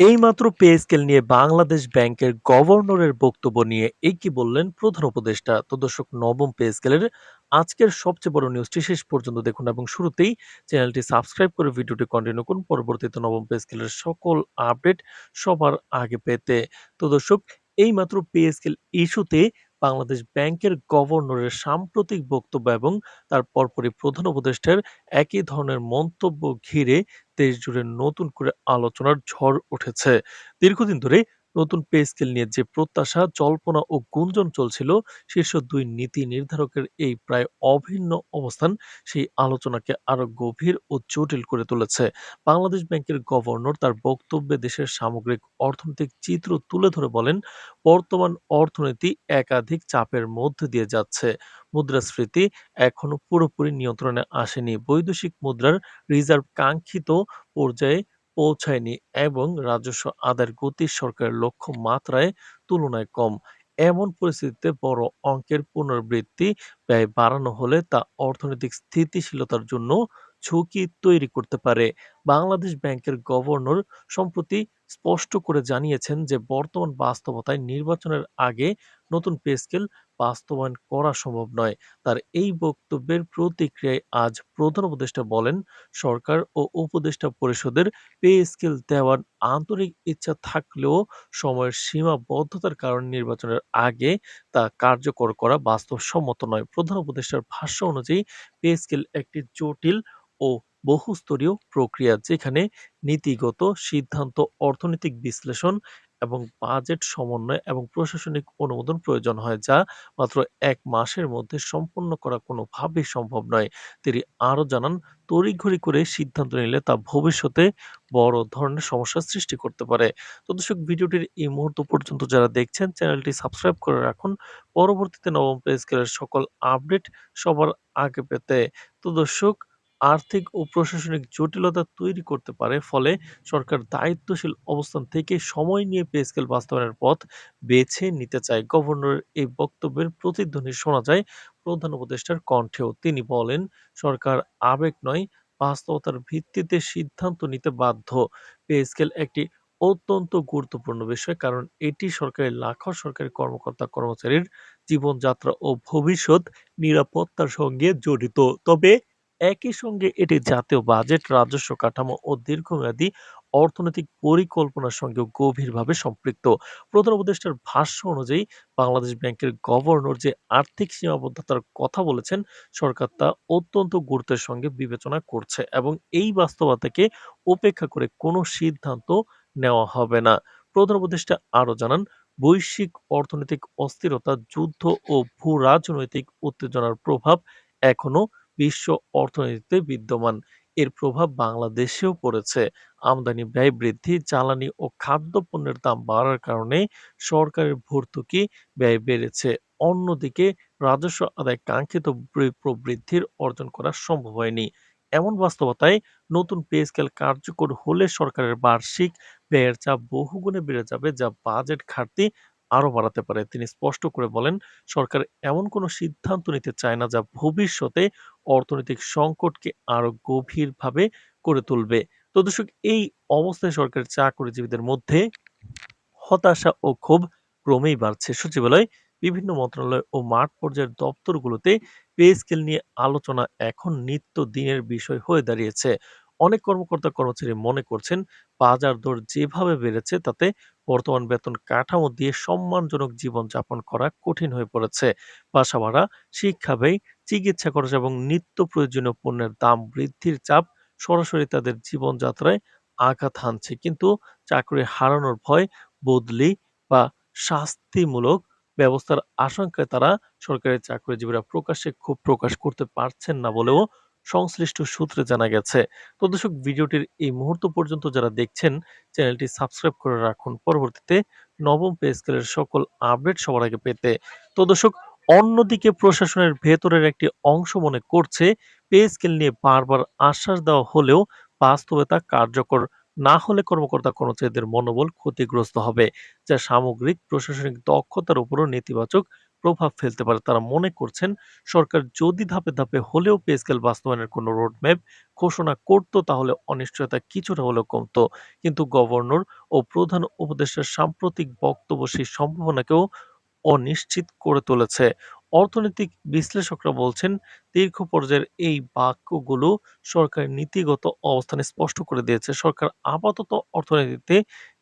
এইমাত্র pay scale নিয়ে বাংলাদেশ ব্যাংকের গভর্নরের বক্তব্য নিয়ে কি বললেন প্রধান উপদেষ্টা। তো দর্শক, নবম পে স্কেলের আজকের সবচেয়ে বড় নিউজটি শেষ পর্যন্ত দেখুন এবং শুরুতেই চ্যানেলটি সাবস্ক্রাইব করে ভিডিওটি কন্টিনিউ করুন পরবর্তীতে নবম পে স্কেলের সকল আপডেট সবার আগে পেতে। তো দর্শক, এইমাত্র পে স্কেল ইস্যুতে বাংলাদেশ ব্যাংকের গভর্নরের সাম্প্রতিক বক্তব্য এবং তার পরপরই প্রধান উপদেষ্টার একই ধরনের মন্তব্য ঘিরে দেশ জুড়ে নতুন করে আলোচনার ঝড় উঠেছে। দীর্ঘদিন ধরে নতুন পে স্কেল নিয়ে যে প্রত্যাশা, জল্পনা ও গুঞ্জন চলছিল, শীর্ষ দুই নীতি নির্ধারকের এই প্রায় অভিন্ন অবস্থান সেই আলোচনাকে আরো গভীর ও জটিল করে তুলেছে। বাংলাদেশ ব্যাংকের গভর্নর তার বক্তব্যে দেশের সামগ্রিক অর্থনৈতিক চিত্র তুলে ধরে বলেন, বর্তমান অর্থনীতি একাধিক চাপের মধ্যে দিয়ে যাচ্ছে। মুদ্রাস্ফীতি এখনো পুরোপুরি নিয়ন্ত্রণে আসেনি। বৈদেশিক মুদ্রার রিজার্ভ কাঙ্ক্ষিত পর্যায়ে পৌঁছায়নি এবং রাজস্ব আদায়ের গতি সরকারের লক্ষ্যমাত্রায় তুলনায় কম। এমন পরিস্থিতিতে বড় অঙ্কের পুনরাবৃত্তি ব্যয় বাড়ানো হলে তা অর্থনৈতিক স্থিতিশীলতার জন্য ঝুঁকি তৈরি করতে পারে। বাংলাদেশ ব্যাংকের গভর্নর সম্প্রতি স্পষ্ট করে জানিয়েছেন যে বর্তমান বাস্তবতায় নির্বাচনের আগে নতুন পে স্কেল বাস্তবায়ন করা সম্ভব নয়। তার এই বক্তব্যের প্রতিক্রিয়ায় আজ প্রধান উপদেষ্টা বলেন, সরকার ও উপদেষ্টা পরিষদের পে স্কেল দেওয়ার আন্তরিক ইচ্ছা থাকলেও সময়ের সীমাবদ্ধতার কারণে নির্বাচনের আগে তা কার্যকর করা বাস্তবসম্মত নয়। প্রধান উপদেষ্টার ভাষ্য অনুযায়ী পে স্কেল একটি জটিল ও বহুস্তরীয় প্রক্রিয়া, যেখানে নীতিগত সিদ্ধান্ত, অর্থনৈতিক বিশ্লেষণ এবং বাজেট সমন্বয় এবং প্রশাসনিক অনুমোদন প্রয়োজন হয়, যা মাত্র ১ মাসের মধ্যে সম্পন্ন করা কোনোভাবেই সম্ভব নয়। তিনি আরও জানান, তড়িঘড়ি করে সিদ্ধান্ত নিলে তা ভবিষ্যতে বড় ধরনের সমস্যার সৃষ্টি করতে পারে। তো দর্শক, ভিডিওটির এই মুহূর্ত পর্যন্ত যারা দেখছেন চ্যানেলটি সাবস্ক্রাইব করে রাখুন পরবর্তীতে নবম পে স্কেলের সকল আপডেট সবার আগে পেতে। তো দর্শক, আর্থিক ও প্রশাসনিক জটিলতা তৈরি করতে পারে, ফলে সরকার দায়িত্বশীল অবস্থান থেকে সময় নিয়ে পে স্কেল বাস্তবায়নের পথ বেছে নিতে চায়। গভর্নরের এই বক্তব্যের প্রতিধ্বনি শোনা যায় প্রধান উপদেষ্টার কণ্ঠেও। তিনি বলেন, সরকার আবেগ নয়, বাস্তবতার ভিত্তিতে সিদ্ধান্ত নিতে বাধ্য। পে স্কেল একটি অত্যন্ত গুরুত্বপূর্ণ বিষয়, কারণ এটি সরকারের লাখো সরকারি কর্মকর্তা কর্মচারীর জীবনযাত্রা ও ভবিষ্যৎ নিরাপত্তার সঙ্গে জড়িত। তবে একই সঙ্গে এটি জাতীয় বাজেট, রাজস্ব কাঠামো ও দীর্ঘমেয়াদী অর্থনৈতিক পরিকল্পনার সঙ্গেও গভীরভাবে সম্পৃক্ত। প্রধান উপদেষ্টার ভাষ্য অনুযায়ী বাংলাদেশ ব্যাংকের গভর্নর যে আর্থিক সীমাবদ্ধতার কথা বলেছেন, সরকার তা অত্যন্ত গুরুত্বের সঙ্গে বিবেচনা করছে এবং এই বাস্তবতাকে উপেক্ষা করে কোনো সিদ্ধান্ত নেওয়া হবে না। প্রধান উপদেষ্টা আরও জানান, বৈশ্বিক অর্থনৈতিক অস্থিরতা, যুদ্ধ ও ভূ রাজনৈতিক উত্তেজনার প্রভাব এখনো বিশ্ব অর্থনীতিতে বিদ্যমান। এর প্রভাব বাংলাদেশেও পড়েছে। আমদানি ব্যয় বৃদ্ধি, জ্বালানি ও খাদ্যপণ্যের দাম বাড়ার কারণে সরকারের ভর্তুকি ব্যয় বেড়েছে। অন্যদিকে রাজস্ব আদায় কাঙ্ক্ষিত প্রবৃদ্ধির অর্জন করা সম্ভব হয়নি। এমন বাস্তবতায় নতুন পে স্কেল কার্যকর হলে সরকারের বার্ষিক ব্যয়ের চাপ বহুগুণে বেড়ে যাবে, যা বাজেট ঘাটতি আরো বাড়াতে পারে। তিনি স্পষ্ট করে বলেন, সরকার এমন কোনো সিদ্ধান্ত নিতে চায় না যা ভবিষ্যতে অর্থনৈতিক সংকটকে আরো গভীরভাবে করে তুলবে। তো দর্শক, এই অবস্থায় সরকারি চাকরিজীবীদের মধ্যে হতাশা ও ক্ষোভ ক্রমেই বাড়ছে। সচিবালয়, বিভিন্ন মন্ত্রণালয় ও মাঠ পর্যায়ের দপ্তরগুলোতে পে স্কেল নিয়ে আলোচনা এখন নিত্যদিনের বিষয় হয়ে দাঁড়িয়েছে। অনেক কর্মকর্তা কর্মচারী মনে করছেন, বাজার দর যেভাবে বেড়েছে তাতে বর্তমান বেতন কাঠামো দিয়ে সম্মানজনক জীবনযাপন করা কঠিন হয়ে পড়েছে। বাসা ভাড়া, শিক্ষা ব্যয়, চিকিৎসা খরচ এবং নিত্য প্রয়োজনীয় পণ্যের দাম বৃদ্ধির চাপ সরাসরি তাদের জীবনযাত্রায় আঘাত হানছে। কিন্তু চাকরি হারানোর ভয়, বদলি বা শাস্তিমূলক ব্যবস্থার আশঙ্কায় তারা সরকারি চাকরিজীবীরা প্রকাশ্যে ক্ষোভ প্রকাশ করতে পারছেন না বলেও সংশ্লিষ্ট সূত্রে জানা গেছে। তো দর্শক, ভিডিওটির এই মুহূর্ত পর্যন্ত যারা দেখছেন চ্যানেলটি সাবস্ক্রাইব করে রাখুন পরবর্তীতে নবম পে স্কেলের সকল আপডেট সবার আগে পেতে। তো দর্শক, অন্যদিকে প্রশাসনের ভেতরের একটি অংশ মনে করছে, পে স্কেল নিয়ে বারবার আশ্বাস দেওয়া হলেও বাস্তবে তা কার্যকর না হলে কর্মকর্তা কর্মচারীদের মনোবল ক্ষতিগ্রস্ত হবে, যা সামগ্রিক প্রশাসনিক দক্ষতার উপরও নেতিবাচক প্রভাব ফেলতে পারে। তারা মনে করছেন সরকার যদি ধাপে, ধাপে হলেও পে স্কেল বাস্তবায়নের কোনো রোডম্যাপ ঘোষণা করত তাহলে অনিশ্চয়তা কিছুটা হলেও কমতো। কিন্তু গভর্নর ও প্রধান উপদেষ্টার সাম্প্রতিক বক্তব্য সেই সম্ভাবনাকেও অনিশ্চিত করে তুলেছে। অর্থনৈতিক বিশ্লেষকরা বলছেন, দীর্ঘ পর্যায়ের এই বাক্যগুলো সরকারের নীতিগত অবস্থান স্পষ্ট করে দিয়েছে। সরকার আপাতত অর্থনীতিতে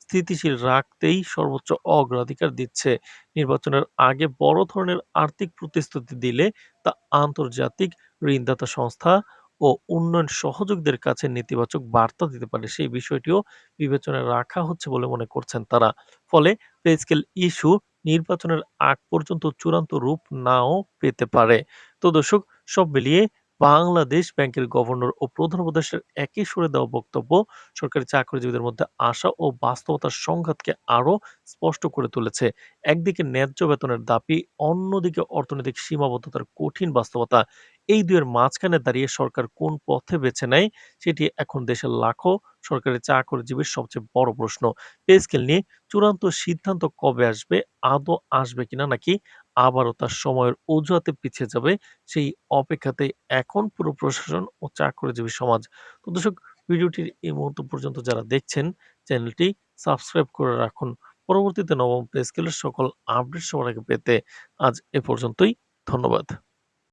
স্থিতিশীল রাখতেই সর্বোচ্চ অগ্রাধিকার দিচ্ছে। নির্বাচনের আগে বড় ধরনের আর্থিক প্রতিশ্রুতি দিলে তা আন্তর্জাতিক ঋণদাতা সংস্থা ও উন্নয়ন সহযোগীদের কাছে নেতিবাচক বার্তা দিতে পারে। সেই বিষয়টিও বিবেচনায় রাখা হচ্ছে বলে মনে করছেন তারা। ফলে পে স্কেল ইস্যু নির্বাচনের আগ পর্যন্ত চূড়ান্ত রূপ নাও পেতে পারে। তো দর্শক, সব মিলিয়ে বাংলাদেশ ব্যাংকের গভর্নর ও প্রধান উপদেষ্টার একই সুরে দেওয়া বক্তব্য সরকারি চাকরিজীবীদের মধ্যে আশা ও বাস্তবতার সংঘাতকে আরো স্পষ্ট করে তুলেছে। একদিকে ন্যায্য বেতনের দাবি, অন্যদিকে অর্থনৈতিক সীমাবদ্ধতার কঠিন বাস্তবতা। এই দুয়ের মাঝখানে দাঁড়িয়ে সরকার কোন পথে বেছে নেয় সেটি এখন দেশের লাখো সরকারি চাকরিজীবীর সবচেয়ে বড় প্রশ্ন। পে স্কেল নিয়ে চূড়ান্ত সিদ্ধান্ত কবে আসবে, আদৌ আসবে কিনা নাকি আবারও তার সময়ের অজুহাতে পিছিয়ে যাবে, সেই অপেক্ষাতেই এখন পুরো প্রশাসন ও চাকরিজীবী সমাজ। তো দর্শক, ভিডিওটির এই মুহূর্ত পর্যন্ত যারা দেখছেন চ্যানেলটি সাবস্ক্রাইব করে রাখুন। পরবর্তীতে নবম পে স্কেলের সকল আপডেট সবার আগে পেতে আজ এ পর্যন্তই। ধন্যবাদ।